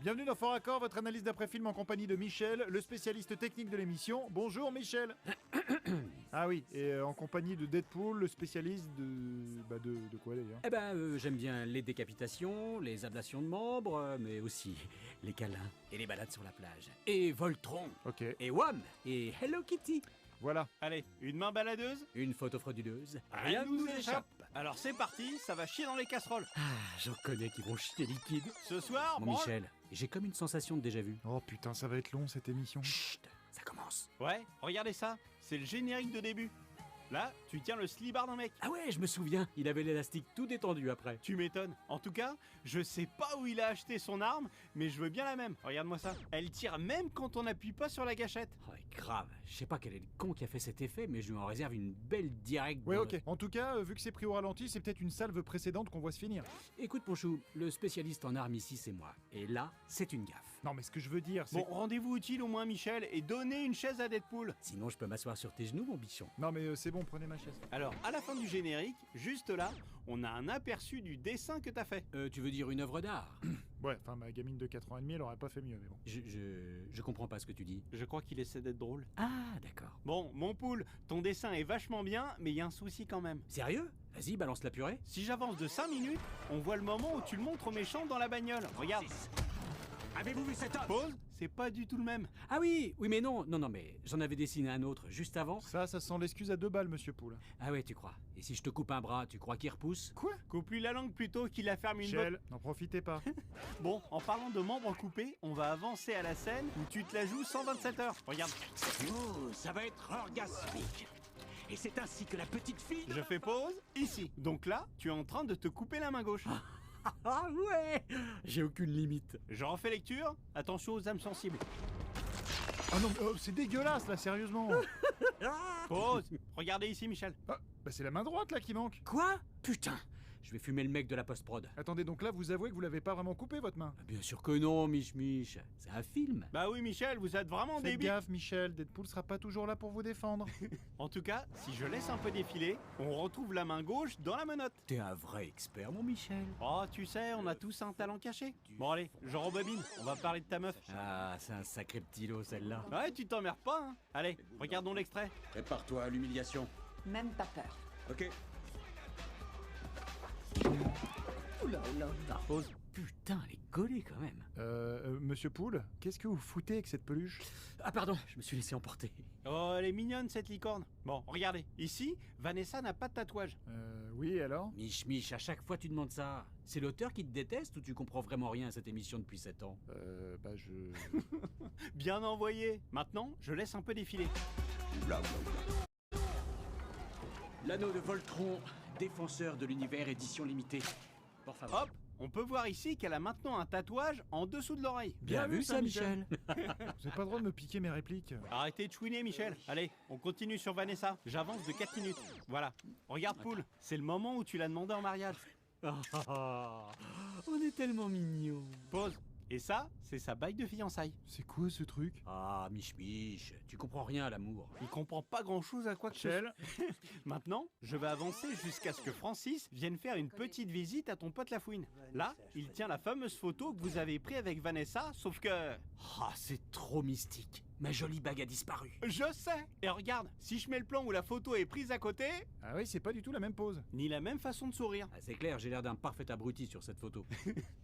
Bienvenue dans Fort Accord, votre analyse d'après-film en compagnie de Michel, le spécialiste technique de l'émission. Bonjour Michel. Ah oui, et en compagnie de Deadpool, le spécialiste de... de quoi d'ailleurs? Eh ben, j'aime bien les décapitations, les ablations de membres, mais aussi les câlins et les balades sur la plage. Et Voltron. Ok, Et Wham. Et Hello Kitty. voilà. Allez, une main baladeuse, Une photo frauduleuse. rien ne nous échappe. Alors c'est parti, ça va chier dans les casseroles. Ah, j'en connais qui vont chier liquide. Ce soir, Mon branle. Michel, j'ai comme une sensation de déjà-vu. Oh putain, ça va être long cette émission. Chut, ça commence. Ouais, regardez ça, c'est le générique de début. Là, tu tiens le slibard d'un mec. Ah ouais, je me souviens, il avait l'élastique tout détendu après. Tu m'étonnes. En tout cas, je sais pas où il a acheté son arme, mais je veux bien la même. Regarde-moi ça. Elle tire même quand on n'appuie pas sur la gâchette. Oh, grave, je sais pas quel est le con qui a fait cet effet, mais je lui en réserve une belle directe. Ouais, dans ok. En tout cas, vu que c'est pris au ralenti, c'est peut-être une salve précédente qu'on voit se finir. Écoute, Ponchou, le spécialiste en armes ici, c'est moi. Et là, c'est une gaffe. Non, mais ce que je veux dire, c'est... Bon, rendez-vous utile au moins, Michel, et donnez une chaise à Deadpool. Sinon, je peux m'asseoir sur tes genoux, mon bichon. Non, mais c'est bon, prenez ma chaise. Alors, à la fin du générique, juste là, on a un aperçu du dessin que t'as fait. Tu veux dire une œuvre d'art? Ouais, enfin, ma gamine de 4 ans et demi, elle aurait pas fait mieux, mais bon. Je comprends pas ce que tu dis. Je crois qu'il essaie d'être drôle. Ah, d'accord. Bon, mon poule, ton dessin est vachement bien, mais il y a un souci quand même. Sérieux? Vas-y, balance la purée. Si j'avance de 5 minutes, on voit le moment où tu le montres au méchant dans la bagnole. Regarde. Avez-vous vu cet homme? Pause, c'est pas du tout le même. Ah oui, mais non, mais j'en avais dessiné un autre juste avant. Ça sent l'excuse à 2 balles, monsieur Poule. Ah ouais, tu crois. Et si je te coupe un bras, tu crois qu'il repousse? Quoi? Coupe-lui la langue plutôt qu'il la ferme une Michel, n'en profitez pas. Bon, en parlant de membres coupés, on va avancer à la scène où tu te la joues 127 heures. Regarde, Oh, ça va être orgasmique. Et c'est ainsi que la petite fille... je fais pause ici. Donc là, tu es en train de te couper la main gauche. Ah ouais. J'ai aucune limite. Je refais lecture. Attention aux âmes sensibles. Ah non, mais c'est dégueulasse, là, sérieusement. Pause. Regardez ici, Michel. Ah, bah c'est la main droite, là, qui manque. Quoi? Putain, je vais fumer le mec de la post-prod. Attendez, donc là, vous avouez que vous l'avez pas vraiment coupé, votre main? Ah, bien sûr que non, Mich. C'est un film. Bah oui, Michel, vous êtes vraiment Faites débile. gaffe, Michel, Deadpool sera pas toujours là pour vous défendre. En tout cas, si je laisse un peu défiler, on retrouve la main gauche dans la menotte. T'es un vrai expert, mon Michel. Oh, tu sais, on a tous un talent caché. Bon allez, je rebobine, on va parler de ta meuf. Ah, c'est un sacré petit lot, celle-là. Ouais, tu t'emmerdes pas, hein. Allez, regardons l'extrait. Prépare-toi à l'humiliation. Même pas peur. Ok. Pause. Putain, elle est collée quand même. Monsieur Poule, qu'est-ce que vous foutez avec cette peluche? Ah pardon, je me suis laissé emporter. Oh, elle est mignonne cette licorne. Bon, regardez. Ici, Vanessa n'a pas de tatouage. Oui, alors? Mich, à chaque fois tu demandes ça. C'est l'auteur qui te déteste ou tu comprends vraiment rien à cette émission depuis 7 ans? Je... Bien envoyé. Maintenant, je laisse un peu défiler. L'anneau de Voltron, défenseur de l'univers édition limitée. Por favor. Hop, on peut voir ici qu'elle a maintenant un tatouage en dessous de l'oreille. Bien vu ça, Michel. Vous avez pas le droit de me piquer mes répliques. Arrêtez de chouiner, Michel. Allez, on continue sur Vanessa. J'avance de 4 minutes. Voilà. Regarde, Poule, c'est le moment où tu l'as demandé en mariage. On est tellement mignons. Pause. Et ça, c'est sa bague de fiançailles. C'est quoi ce truc? Ah, Mich, tu comprends rien à l'amour. Il comprend pas grand-chose à quoi que ce Michel? Maintenant, je vais avancer jusqu'à ce que Francis vienne faire une petite visite à ton pote Lafouine. Là, il tient la fameuse photo que vous avez prise avec Vanessa, sauf que... Ah, c'est trop mystique. Ma jolie bague a disparu. Je sais. Et regarde, si je mets le plan où la photo est prise à côté, Ah oui, c'est pas du tout la même pose. ni la même façon de sourire. Ah, c'est clair, j'ai l'air d'un parfait abruti sur cette photo.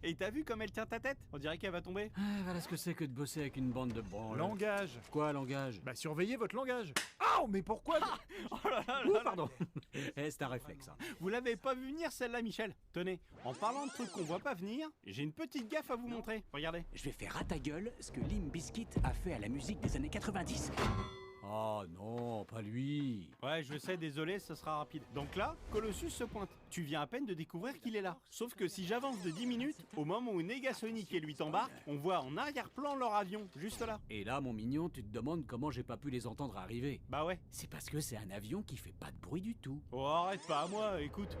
Et t'as vu comme elle tient ta tête? On dirait qu'elle va tomber. Ah, voilà ce que c'est que de bosser avec une bande de branles. Langage. Quoi, langage? Bah surveillez votre langage. Oh, mais pourquoi? Ouh, pardon. C'est un réflexe. Hein. Vous l'avez pas vu venir celle-là, Michel? Tenez, en parlant de trucs qu'on voit pas venir, j'ai une petite gaffe à vous montrer. Regardez. Je vais faire à ta gueule ce que Limp Bizkit a fait à la musique des années 90. Oh non, pas lui. Ouais, je sais, désolé, ce sera rapide. Donc là, Colossus se pointe. Tu viens à peine de découvrir qu'il est là. Sauf que si j'avance de 10 minutes, au moment où Negasonic et lui t'embarquent, on voit en arrière-plan leur avion, juste là. Et là, mon mignon, tu te demandes comment j'ai pas pu les entendre arriver. Bah ouais. C'est parce que c'est un avion qui fait pas de bruit du tout. Oh, arrête pas à moi, écoute.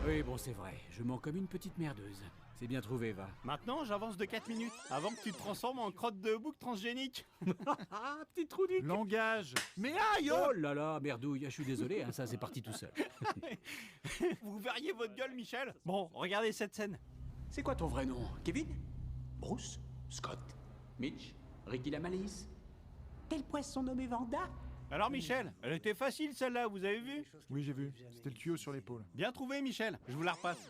Oui, bon, c'est vrai, je mens comme une petite merdeuse. C'est bien trouvé, va. Maintenant, j'avance de 4 minutes, avant que tu te transformes en crotte de bouc transgénique. Ah, petit trou du... Langage. Mais aïe! Oh là là, merdouille, je suis désolé, hein, ça c'est parti tout seul. Vous verriez votre gueule, Michel? Bon, regardez cette scène. C'est quoi ton vrai nom? Kevin? Bruce? Scott? Mitch? Ricky la Malice? Quel poisson nommé Vanda? Alors Michel, elle était facile celle-là, vous avez vu? Oui, j'ai vu. C'était le tuyau sur l'épaule. Bien trouvé Michel, je vous la repasse.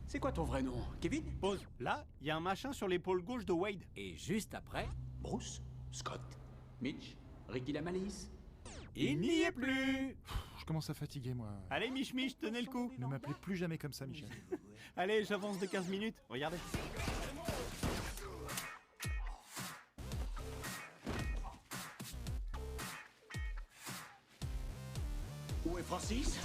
C'est quoi ton vrai nom? Kevin? Pause. Là, il y a un machin sur l'épaule gauche de Wade. Et juste après, Bruce? Scott? Mitch? Ricky la Malice? Il n'y est plus. Je commence à fatiguer, moi. Allez Mich, tenez le coup. Ne m'appelez plus jamais comme ça, Michel. Allez, j'avance de 15 minutes, regardez. Où est Francis?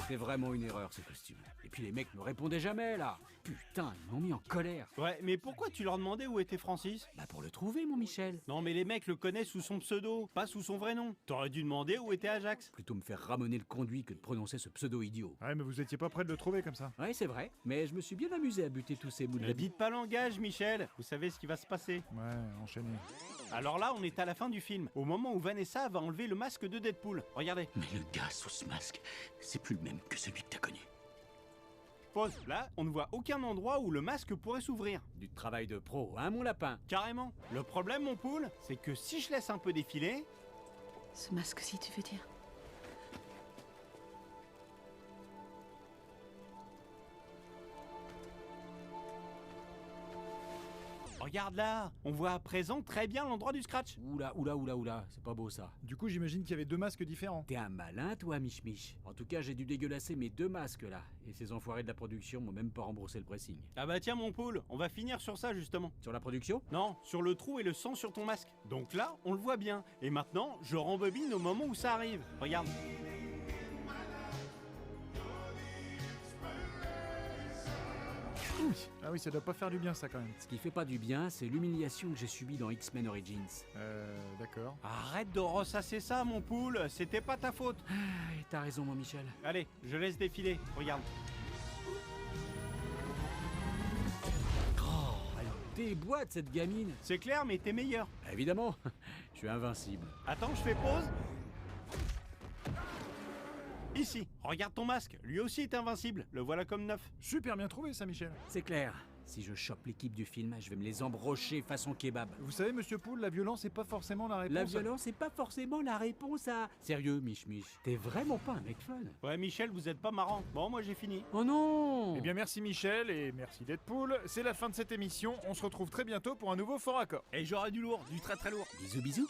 c'est vraiment une erreur ce costume. Et puis les mecs me répondaient jamais là. Putain, ils m'ont mis en colère. Ouais, mais pourquoi tu leur demandais où était Francis? Bah pour le trouver, mon Michel. Non mais les mecs le connaissent sous son pseudo, pas sous son vrai nom. T'aurais dû demander où était Ajax. Plutôt me faire ramoner le conduit que de prononcer ce pseudo-idiot. Ouais, mais vous étiez pas prêt de le trouver comme ça. Ouais, c'est vrai, mais je me suis bien amusé à buter tous ces bouts de Ne la dites pas langage, Michel. Vous savez ce qui va se passer. Ouais, enchaîné. Alors là, on est à la fin du film, au moment où Vanessa va enlever le masque de Deadpool. Regardez. Mais le gars sous ce masque, c'est plus le même que celui que t'as connu. Pause. Là, on ne voit aucun endroit où le masque pourrait s'ouvrir. Du travail de pro, hein, mon lapin? Carrément. Le problème, mon poule, c'est que si je laisse un peu défiler... Ce masque-ci, tu veux dire? Regarde là, on voit à présent très bien l'endroit du scratch. Oula, c'est pas beau ça. Du coup, j'imagine qu'il y avait deux masques différents. T'es un malin, toi, Mich. En tout cas, j'ai dû dégueulasser mes deux masques là. Et ces enfoirés de la production m'ont même pas remboursé le pressing. Ah bah tiens mon poule, on va finir sur ça justement. Sur la production? Non, sur le trou et le sang sur ton masque. Donc là, on le voit bien. Et maintenant, je rembobine au moment où ça arrive. Regarde. Ah oui, ça doit pas faire du bien ça quand même. Ce qui fait pas du bien, c'est l'humiliation que j'ai subie dans X-Men Origins. D'accord. Arrête de ressasser ça mon poule, c'était pas ta faute. Ah, et t'as raison, mon Michel. Allez, je laisse défiler, regarde. Oh, elle déboîte cette gamine. C'est clair, mais t'es meilleur. Évidemment, je suis invincible. Attends, je fais pause. Ici, regarde ton masque, lui aussi est invincible, le voilà comme neuf. Super bien trouvé ça, Michel. C'est clair. Si je chope l'équipe du film, je vais me les embrocher façon kebab. Vous savez, monsieur Poole, la violence n'est pas forcément la réponse. La violence, c'est pas forcément la réponse à... Sérieux, Mich. T'es vraiment pas un mec fun. Ouais, Michel, vous êtes pas marrant. Bon, moi j'ai fini. Oh non! Eh bien, merci Michel et merci Deadpool. C'est la fin de cette émission. On se retrouve très bientôt pour un nouveau Fort Accord. Et j'aurai du lourd, du très très lourd. Bisous.